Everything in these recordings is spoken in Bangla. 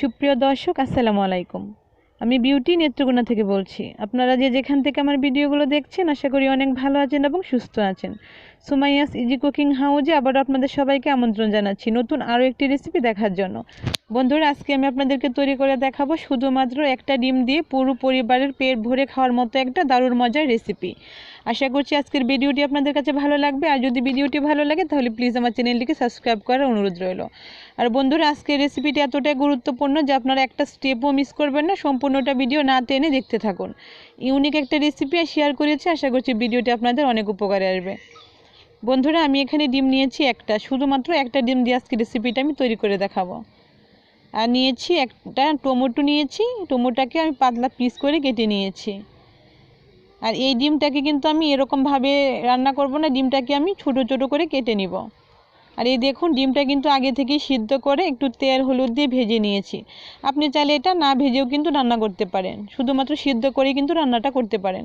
সুপ্রিয় দর্শক আসসালামু আলাইকুম। আমি বিউটি নেত্রকোনা থেকে বলছি। আপনারা যে যেখান থেকে আমার ভিডিওগুলো দেখছেন আশা করি অনেক ভালো আছেন এবং সুস্থ আছেন। সুমাইয়াস ইজি কুকিং হাউজে আবার আপনাদের সবাইকে আমন্ত্রণ জানাচ্ছি নতুন আরও একটি রেসিপি দেখার জন্য। বন্ধুরা, আজকে আমি আপনাদেরকে তৈরি করে দেখাবো শুধুমাত্র একটা ডিম দিয়ে পুরো পরিবারের পেট ভরে খাওয়ার মতো একটা দারুণ মজার রেসিপি। আশা করছি আজকের ভিডিওটি আপনাদের কাছে ভালো লাগবে। আর যদি ভিডিওটি ভালো লাগে তাহলে প্লিজ আমার চ্যানেলটিকে সাবস্ক্রাইব করার অনুরোধ রইল। আর বন্ধুরা, আজকের রেসিপিটি এতটাই গুরুত্বপূর্ণ যে আপনারা একটা স্টেপও মিস করবেন না। সম্পূর্ণটা ভিডিও না টেনে দেখতে থাকুন। ইউনিক একটা রেসিপি শেয়ার করেছি, আশা করছি ভিডিওটি আপনাদের অনেক উপকারে আসবে। বন্ধুরা, আমি এখানে ডিম নিয়েছি একটা, শুধুমাত্র একটা ডিম দিয়ে আজকে রেসিপিটা আমি তৈরি করে দেখাবো। আর নিয়েছি একটা টমেটো নিয়েছি, টমেটোটাকে আমি পাতলা পিস করে কেটে নিয়েছি। আর এই ডিমটাকে কিন্তু আমি এরকমভাবে রান্না করব না, ডিমটাকে আমি ছোটো ছোটো করে কেটে নিব। আর এই দেখুন, ডিমটা কিন্তু আগে থেকেই সিদ্ধ করে একটু তেল হলুদ দিয়ে ভেজে নিয়েছি। আপনি চাইলে এটা না ভেজেও কিন্তু রান্না করতে পারেন, শুধুমাত্র সিদ্ধ করেই কিন্তু রান্নাটা করতে পারেন।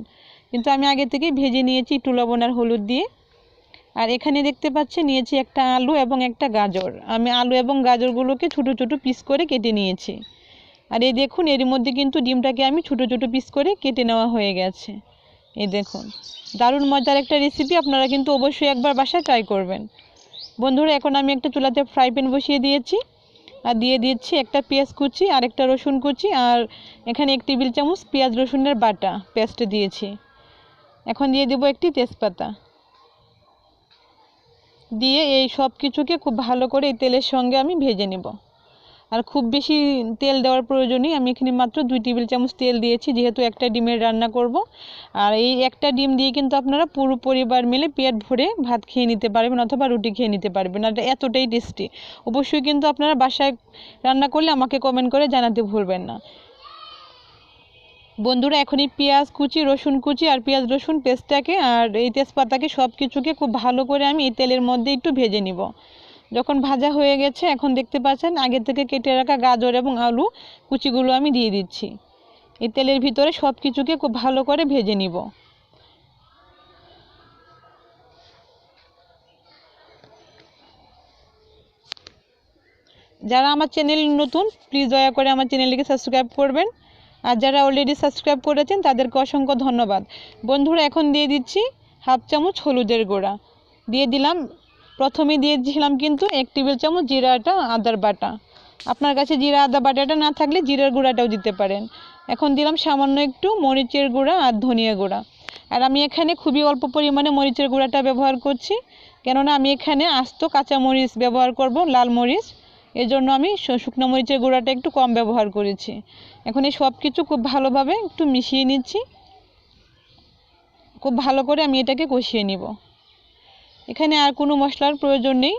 কিন্তু আমি আগে থেকেই ভেজে নিয়েছি একটু লবণ আর হলুদ দিয়ে। আর এখানে দেখতে পাচ্ছেন নিয়েছি একটা আলু এবং একটা গাজর। আমি আলু এবং গাজরগুলোকে ছোটো ছোটো পিস করে কেটে নিয়েছি। আর এই দেখুন, এর মধ্যে কিন্তু ডিমটাকে আমি ছোটো ছোটো পিস করে কেটে নেওয়া হয়ে গেছে। এই দেখুন, দারুণ মজার একটা রেসিপি, আপনারা কিন্তু অবশ্যই একবার বাসায় ট্রাই করবেন। বন্ধুরা, এখন আমি একটা চুলাতে ফ্রাই প্যান বসিয়ে দিয়েছি আর দিয়ে দিচ্ছি একটা পেঁয়াজ কুচি আর একটা রসুন কুচি, আর এখানে 1 টেবিল চামচ পেঁয়াজ রসুনের বাটা পেস্ট দিয়েছি। এখন দিয়ে দেবো একটি তেজপাতা, দিয়ে এই সব কিছুকে খুব ভালো করে এই তেলের সঙ্গে আমি ভেজে নেব। আর খুব বেশি তেল দেওয়ার প্রয়োজন নেই, আমি এখানে মাত্র 2 টেবিল চামচ তেল দিয়েছি, যেহেতু একটা ডিমের রান্না করব। আর এই একটা ডিম দিয়ে কিন্তু আপনারা পুরো পরিবার মিলে পেট ভরে ভাত খেয়ে নিতে পারবেন অথবা রুটি খেয়ে নিতে পারবেন। আর এতটাই টেস্টি। অবশ্যই কিন্তু আপনারা বাসায় রান্না করলে আমাকে কমেন্ট করে জানাতে ভুলবেন না। বন্ধুরা, এখন এই পেঁয়াজ কুচি, রসুন কুচি আর পেঁয়াজ রসুন পেস্টটাকে আর এই তেজপাতাকে সব কিছুকে খুব ভালো করে আমি এই তেলের মধ্যে একটু ভেজে নিব। যখন ভাজা হয়ে গেছে, এখন দেখতে পাচ্ছেন আগে থেকে কেটে রাখা গাজর এবং আলু কুচিগুলো আমি দিয়ে দিচ্ছি। এই তেলের ভিতরে সব কিছুকে খুব ভালো করে ভেজে নিব। যারা আমার চ্যানেল নতুন, প্লিজ দয়া করে আমার চ্যানেলটিকে সাবস্ক্রাইব করবেন। আর যারা অলরেডি সাবস্ক্রাইব করেছেন তাদেরকে অসংখ্য ধন্যবাদ। বন্ধুরা, এখন দিয়ে দিচ্ছি 1/2 চামচ হলুদের গুঁড়া, দিয়ে দিলাম। প্রথমে দিয়েছিলাম কিন্তু 1 টেবিল চামচ জিরাটা আদার বাটা। আপনার কাছে জিরা আদা বাটাটা না থাকলে জিরার গুঁড়াটাও দিতে পারেন। এখন দিলাম সামান্য একটু মরিচের গুঁড়া আর ধনিয়া গুঁড়া। আর আমি এখানে খুবই অল্প পরিমাণে মরিচের গুঁড়াটা ব্যবহার করছি, কেননা আমি এখানে আস্ত কাঁচা মরিচ ব্যবহার করব, লাল মরিচ। এর জন্য আমি শুকনো মরিচের গুঁড়াটা একটু কম ব্যবহার করেছি। এখন এই সব কিছু খুব ভালোভাবে একটু মিশিয়ে নিচ্ছি। খুব ভালো করে আমি এটাকে কষিয়ে নিব। এখানে আর কোনো মশলার প্রয়োজন নেই,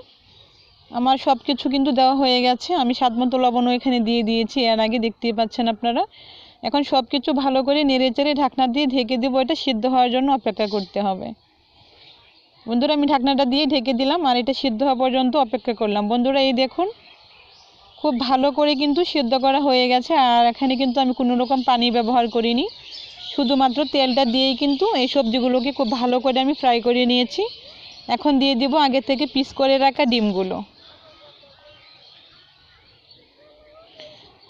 আমার সব কিছু কিন্তু দেওয়া হয়ে গেছে। আমি স্বাদমতো লবণও এখানে দিয়ে দিয়েছি, এর আগে দেখতেই পাচ্ছেন আপনারা। এখন সব কিছু ভালো করে নেড়ে চেড়ে ঢাকনা দিয়ে ঢেকে দেবো, এটা সিদ্ধ হওয়ার জন্য অপেক্ষা করতে হবে। বন্ধুরা, আমি ঢাকনাটা দিয়ে ঢেকে দিলাম আর এটা সিদ্ধ হওয়া পর্যন্ত অপেক্ষা করলাম। বন্ধুরা, এই দেখুন, খুব ভালো করে কিন্তু সিদ্ধ করা হয়ে গেছে। আর এখানে কিন্তু আমি কোনো রকম পানি ব্যবহার করিনি, শুধুমাত্র তেলটা দিয়েই কিন্তু এই সবজিগুলোকে খুব ভালো করে আমি ফ্রাই করে নিয়েছি। এখন দিয়ে দিব আগে থেকে পিস করে রাখা ডিমগুলো।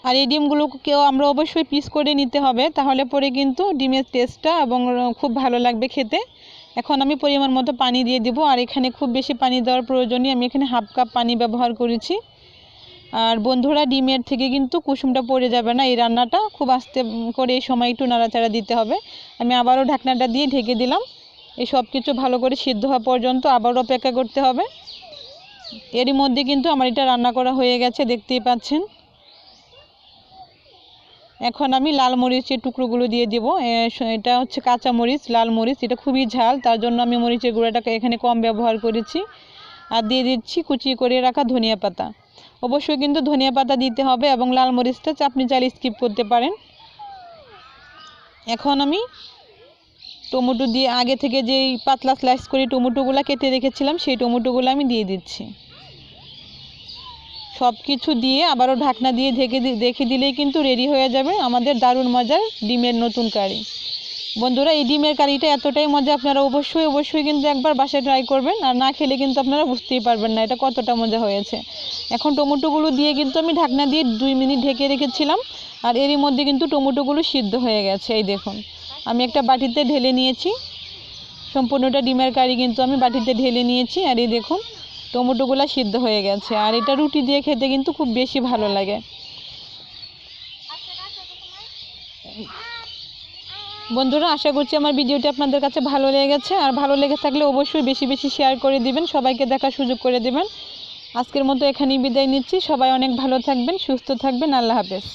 আর এই ডিমগুলোকেও আমরা অবশ্যই পিস করে নিতে হবে, তাহলে পরে কিন্তু ডিমের টেস্টটা এবং খুব ভালো লাগবে খেতে। এখন আমি পরিমাণ মতো পানি দিয়ে দিব। আর এখানে খুব বেশি পানি দেওয়ার প্রয়োজন নেই, আমি এখানে 1/2 কাপ পানি ব্যবহার করেছি। আর বন্ধুরা, ডিমের থেকে কিন্তু কুসুমটা পড়ে যাবে না, এই রান্নাটা খুব আস্তে করে এই সময় একটু নাড়াচাড়া দিতে হবে। আমি আবারও ঢাকনাটা দিয়ে ঢেকে দিলাম। এই সব কিছু ভালো করে সিদ্ধ হওয়া পর্যন্ত আবারও অপেক্ষা করতে হবে। এরই মধ্যে কিন্তু আমার এটা রান্না করা হয়ে গেছে, দেখতেই পাচ্ছেন। এখন আমি লাল মরিচের টুকরোগুলো দিয়ে দেব। এটা হচ্ছে কাঁচা মরিচ, লাল মরিচ, এটা খুবই ঝাল, তার জন্য আমি মরিচের গুঁড়াটাকে এখানে কম ব্যবহার করেছি। আর দিয়ে দিচ্ছি কুচি করে রাখা ধনিয়া পাতা। অবশ্যই কিন্তু ধনিয়া পাতা দিতে হবে এবং লাল মরিচটা আপনি চাইলে স্কিপ করতে পারেন। এখন আমি টমেটো দিয়ে আগে থেকে যেই পাতলা স্লাইস করে টমেটোগুলো কেটে রেখেছিলাম সেই টমেটোগুলো আমি দিয়ে দিচ্ছি। সব কিছু দিয়ে আবারও ঢাকনা দিয়ে ঢেকে দিলেই কিন্তু রেডি হয়ে যাবে আমাদের দারুণ মজার ডিমের নতুন কারি। বন্ধুরা, এই ডিমের কারিটা এতটাই মজা, আপনারা অবশ্যই কিন্তু একবার বাসায় ট্রাই করবেন। আর না খেলে কিন্তু আপনারা বুঝতেই পারবেন না এটা কতটা মজা হয়েছে। এখন টমেটোগুলো দিয়ে কিন্তু আমি ঢাকনা দিয়ে 2 মিনিট ঢেকে রেখেছিলাম। আর এরই মধ্যে কিন্তু টমেটোগুলো সিদ্ধ হয়ে গেছে। এই দেখুন, আমি একটা বাটিতে ঢেলে নিয়েছি। সম্পূর্ণটা ডিমের কারি কিন্তু আমি বাটিতে ঢেলে নিয়েছি। আর এই দেখুন, টমেটোগুলো সিদ্ধ হয়ে গেছে। আর এটা রুটি দিয়ে খেতে কিন্তু খুব বেশি ভালো লাগে। বন্ধুরা, আশা করছি আমার ভিডিওটি আপনাদের কাছে ভালো লেগেছে। আর ভালো লেগে থাকলে অবশ্যই বেশি শেয়ার করে দিবেন, সবাইকে দেখার সুযোগ করে দিবেন। আজকের মতো এখানেই বিদায় নিচ্ছি। সবাই অনেক ভালো থাকবেন, সুস্থ থাকবেন। আল্লাহ হাফেজ।